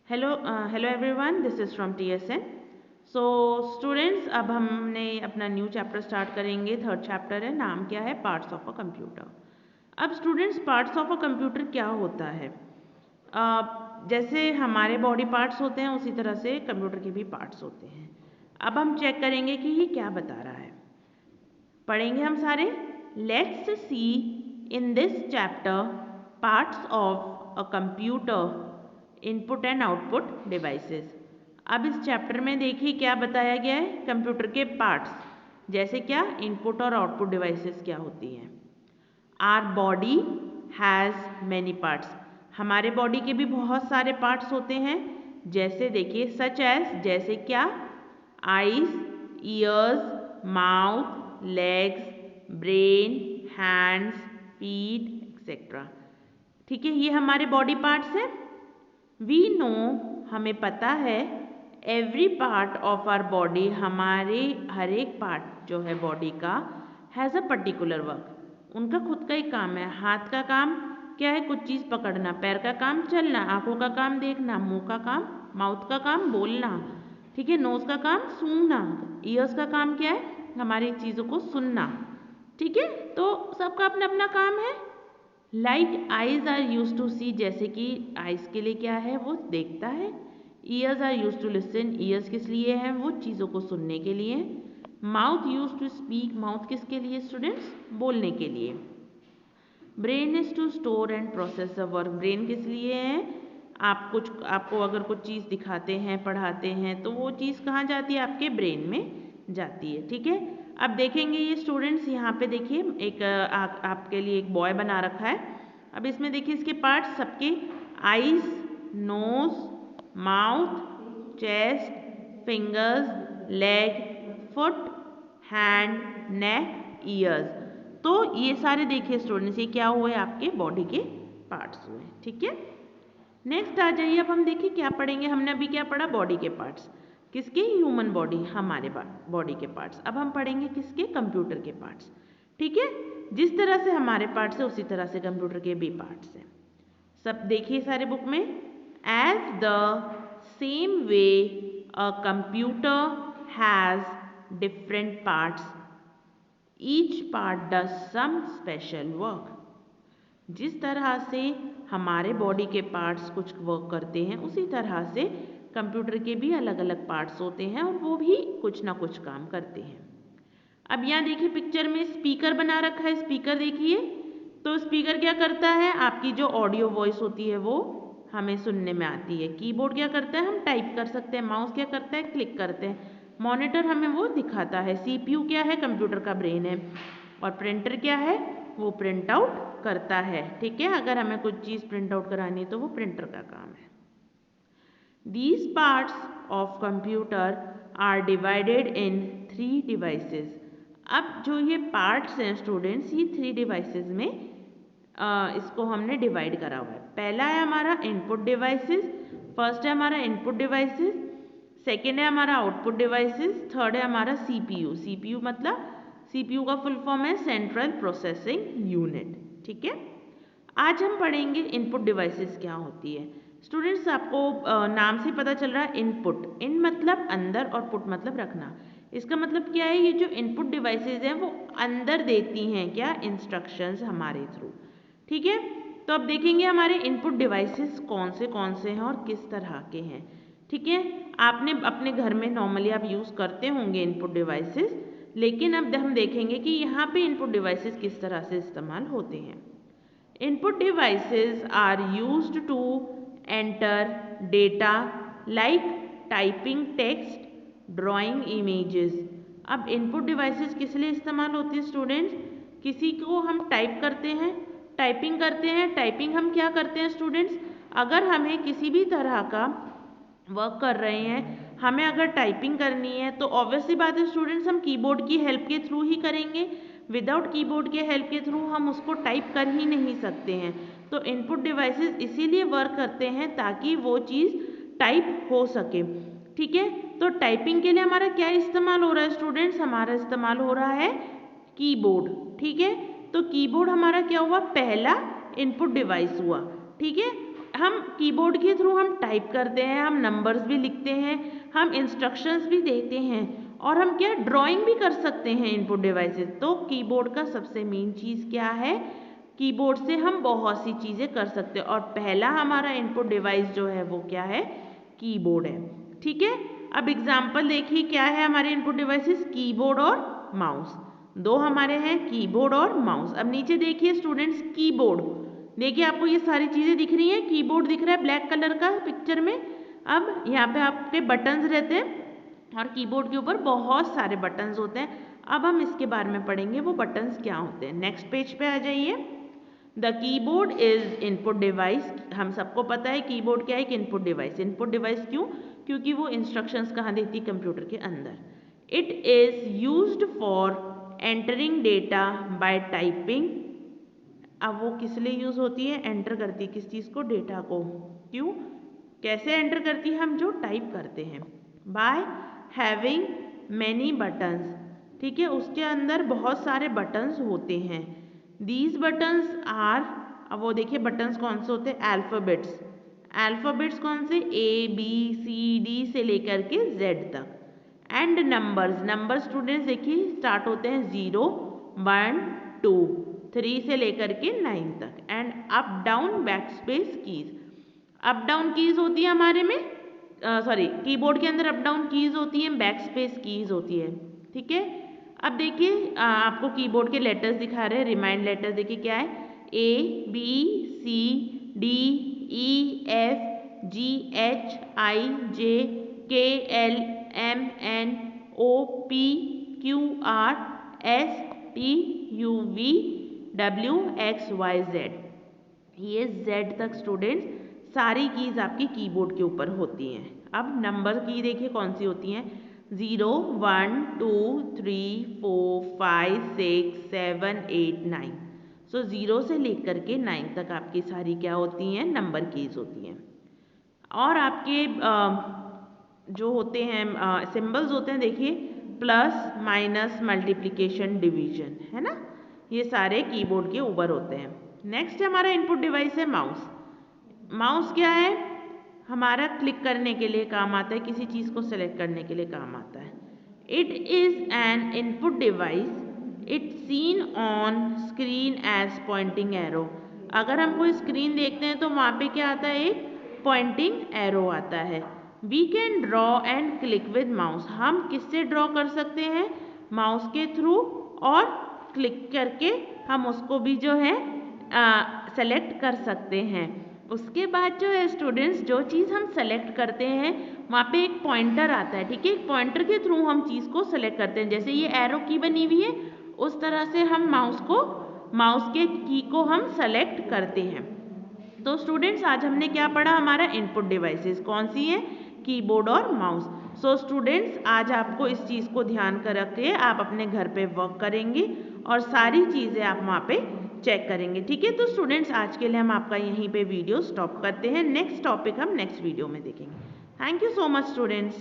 Hello everyone, this is from TSN। So students, अब हमने अपना न्यू चैप्टर स्टार्ट करेंगे। थर्ड चैप्टर है, नाम क्या है? Parts of a computer. अब students, parts of a computer क्या होता है? जैसे हमारे बॉडी पार्ट्स होते हैं उसी तरह से कंप्यूटर के भी पार्ट्स होते हैं। अब हम चेक करेंगे कि ये क्या बता रहा है। पढ़ेंगे हम सारे। Let's see in this chapter parts of a computer, input and output devices. अब इस चैप्टर में देखिए क्या बताया गया है। कंप्यूटर के पार्ट्स जैसे क्या, इनपुट और आउटपुट डिवाइसेस क्या होती हैं। Our body has many parts. हमारे बॉडी के भी बहुत सारे पार्ट्स होते हैं। जैसे देखिए, सच एज, जैसे क्या, eyes, ears, mouth, legs, brain, hands, feet etcetera. ठीक है, ये हमारे बॉडी पार्ट्स हैं। वी नो, हमें पता है, every part of our body, हमारे हर एक पार्ट जो है बॉडी का, हैज़ अ पर्टिकुलर वर्क। उनका खुद का ही काम है। हाथ का काम क्या है? कुछ चीज़ पकड़ना। पैर का काम चलना। आंखों का काम देखना। मुंह का काम, माउथ का काम बोलना। ठीक है, नोज का काम सूंघना। ईयर्स का काम क्या है? हमारी चीज़ों को सुनना। ठीक है, तो सबका अपना अपना काम है। Like eyes are use to see, जैसे कि आइज के लिए क्या है? वो देखता है। Ears are use to listen, ears किस लिए है? वो चीज़ों को सुनने के लिए। Mouth use to speak, mouth किसके लिए स्टूडेंट्स? बोलने के लिए। Brain is to store and process the work, brain किस लिए है? आपको अगर कुछ चीज़ दिखाते हैं, पढ़ाते हैं, तो वो चीज़ कहाँ जाती है? आपके ब्रेन में जाती है। ठीक है, अब देखेंगे ये स्टूडेंट्स, यहाँ पे देखिए एक आपके लिए एक बॉय बना रखा है। अब इसमें देखिए इसके पार्ट्स सबके, eyes, nose, mouth, chest, fingers, leg, foot, hand, neck, ears. तो ये सारे देखिए स्टूडेंट्स, ये क्या हुए? आपके बॉडी के पार्ट्स हुए। ठीक है, नेक्स्ट आ जाइए। अब हम देखिए क्या पढ़ेंगे। हमने अभी क्या पढ़ा? बॉडी के पार्ट्स। किसके? ह्यूमन बॉडी, हमारे बॉडी के पार्ट्स। अब हम पढ़ेंगे किसके? कंप्यूटर के पार्ट्स। ठीक है, जिस तरह से हमारे पार्ट्स है उसी तरह से कंप्यूटर के भी पार्ट्स हैं। सब देखिए सारे बुक में। As the same way a computer has different parts, each part does some special work. जिस तरह से हमारे बॉडी के पार्ट्स कुछ वर्क करते हैं, उसी तरह से कंप्यूटर के भी अलग अलग पार्ट्स होते हैं और वो भी कुछ ना कुछ काम करते हैं। अब यहाँ देखिए पिक्चर में स्पीकर बना रखा है। स्पीकर देखिए, तो स्पीकर क्या करता है? आपकी जो ऑडियो वॉइस होती है वो हमें सुनने में आती है। कीबोर्ड क्या करता है? हम टाइप कर सकते हैं। माउस क्या करता है? क्लिक करते हैं। मॉनिटर हमें वो दिखाता है। CPU क्या है? कंप्यूटर का ब्रेन है। और प्रिंटर क्या है? वो प्रिंट आउट करता है। ठीक है, अगर हमें कुछ चीज़ प्रिंट आउट करानी है तो वो प्रिंटर का काम है। These parts of computer are divided in 3 devices. अब जो ये पार्ट्स हैं स्टूडेंट्स, ये 3 डिवाइसेस में इसको हमने डिवाइड करा हुआ है। पहला है हमारा इनपुट डिवाइसेस, फर्स्ट है हमारा इनपुट डिवाइसेस, सेकेंड है हमारा आउटपुट डिवाइसेस, थर्ड है हमारा CPU। CPU मतलब, CPU का फुल फॉर्म है सेंट्रल प्रोसेसिंग यूनिट। ठीक है, आज हम पढ़ेंगे इनपुट डिवाइसेस क्या होती है। स्टूडेंट्स, आपको नाम से पता चल रहा है इनपुट। इन मतलब अंदर और पुट मतलब रखना। इसका मतलब क्या है? ये जो इनपुट डिवाइसेस हैं वो अंदर देती हैं क्या? इंस्ट्रक्शंस हमारे थ्रू। ठीक है, तो अब देखेंगे हमारे इनपुट डिवाइसेस कौन से हैं और किस तरह के हैं। ठीक है, आपने अपने घर में नॉर्मली आप यूज़ करते होंगे इनपुट डिवाइसेस, लेकिन अब हम देखेंगे कि यहाँ पे इनपुट डिवाइसेस किस तरह से इस्तेमाल होते हैं। Input devices are used to enter data like typing text, drawing images. अब इनपुट डिवाइसेस किस लिए इस्तेमाल होती है स्टूडेंट्स? किसी को हम टाइप करते हैं, टाइपिंग करते हैं। टाइपिंग हम क्या करते हैं स्टूडेंट्स? अगर हमें किसी भी तरह का वर्क कर रहे हैं, हमें अगर टाइपिंग करनी है, तो ऑब्वियसली बात है स्टूडेंट्स, हम कीबोर्ड की हेल्प के थ्रू ही करेंगे। विदाउट कीबोर्ड के हेल्प के थ्रू हम उसको टाइप कर ही नहीं सकते हैं। तो इनपुट डिवाइसेस इसीलिए वर्क करते हैं ताकि वो चीज़ टाइप हो सके। ठीक है, तो टाइपिंग के लिए हमारा क्या इस्तेमाल हो रहा है स्टूडेंट्स? हमारा इस्तेमाल हो रहा है कीबोर्ड। ठीक है, तो कीबोर्ड हमारा क्या हुआ? पहला इनपुट डिवाइस हुआ। ठीक है, हम कीबोर्ड के थ्रू हम टाइप करते हैं, हम नंबर्स भी लिखते हैं, हम इंस्ट्रक्शंस भी देते हैं और हम क्या ड्राइंग भी कर सकते हैं इनपुट डिवाइसेस। तो कीबोर्ड का सबसे मेन चीज़ क्या है, कीबोर्ड से हम बहुत सी चीज़ें कर सकते हैं और पहला हमारा इनपुट डिवाइस जो है वो क्या है, कीबोर्ड है। ठीक है, अब एग्जाम्पल देखिए क्या है हमारे इनपुट डिवाइसेस, कीबोर्ड और माउस, दो हमारे हैं कीबोर्ड और माउस। अब नीचे देखिए स्टूडेंट्स कीबोर्ड, देखिए आपको ये सारी चीज़ें दिख रही हैं, कीबोर्ड दिख रहा है ब्लैक कलर का पिक्चर में। अब यहाँ पे आपके बटन्स रहते हैं और कीबोर्ड के ऊपर बहुत सारे बटन्स होते हैं। अब हम इसके बारे में पढ़ेंगे वो बटन्स क्या होते हैं। नेक्स्ट पेज पे आ जाइए। The keyboard is input device, हम सबको पता है कीबोर्ड क्या है, कि इनपुट डिवाइस। इनपुट डिवाइस क्यों, क्योंकि वो इंस्ट्रक्शंस कहाँ देती है, कंप्यूटर के अंदर। It is used for entering data bye typing. अब वो किस लिए यूज़ होती है, एंटर करती है किस चीज़ को, डेटा को। क्यों, कैसे एंटर करती है, हम जो टाइप करते हैं। बाय हैविंग मैनी बटन्स, ठीक है, उसके अंदर बहुत सारे बटन्स होते हैं। दीज बटन्स आर, अब वो देखिए बटन्स कौन से होते हैं, अल्फ़ाबेट्स। अल्फ़ाबेट्स कौन से, ABCD से लेकर के Z तक। एंड नंबर्स, नंबर स्टूडेंट्स देखिए स्टार्ट होते हैं 0, 1, 2, 3 से लेकर के 9 तक। And up down back space keys, up down keys होती है हमारे में, सॉरी कीबोर्ड के अंदर अप डाउन कीज होती हैं, बैक स्पेस कीज होती है। ठीक है, अब देखिए आपको कीबोर्ड के लेटर्स दिखा रहे हैं, रिमाइंड लेटर्स देखिए क्या है, ABCDEFGHIJKLMNOPQRSTUVWXYZ। ये Z तक स्टूडेंट्स सारी कीज आपकी कीबोर्ड के ऊपर होती हैं। अब नंबर की देखिए कौन सी होती हैं, 0, 1, 2, 3, 4, 5, 6, 7, 8, 9। सो 0 से लेकर के 9 तक आपकी सारी क्या होती हैं, नंबर कीज होती हैं। और आपके जो होते हैं सिंबल्स होते हैं देखिए, प्लस, माइनस, मल्टीप्लिकेशन, डिवीजन, है ना, ये सारे कीबोर्ड के ऊपर होते हैं। नेक्स्ट हमारा इनपुट डिवाइस है माउस। माउस क्या है, हमारा क्लिक करने के लिए काम आता है, किसी चीज़ को सेलेक्ट करने के लिए काम आता है। It is an input device, it seen on screen as pointing arrow. अगर हम कोई स्क्रीन देखते हैं तो वहाँ पे क्या आता है, एक पॉइंटिंग एरो आता है। We can draw and click with mouse, हम किससे ड्रॉ कर सकते हैं, माउस के थ्रू, और क्लिक करके हम उसको भी जो है सेलेक्ट कर सकते हैं। उसके बाद जो है स्टूडेंट्स, जो चीज़ हम सेलेक्ट करते हैं वहाँ पे एक पॉइंटर आता है, ठीक है, एक पॉइंटर के थ्रू हम चीज़ को सेलेक्ट करते हैं। जैसे ये एरो की बनी हुई है, उस तरह से हम माउस के की को हम सेलेक्ट करते हैं। तो स्टूडेंट्स आज हमने क्या पढ़ा, हमारा इनपुट डिवाइसेस कौन सी हैं, कीबोर्ड और माउस। सो स्टूडेंट्स आज आपको इस चीज़ को ध्यान कर रख के आप अपने घर पे वर्क करेंगे और सारी चीज़ें आप वहाँ पे चेक करेंगे। ठीक है, तो स्टूडेंट्स आज के लिए हम आपका यहीं पे वीडियो स्टॉप करते हैं। नेक्स्ट टॉपिक हम नेक्स्ट वीडियो में देखेंगे। Thank you so much students.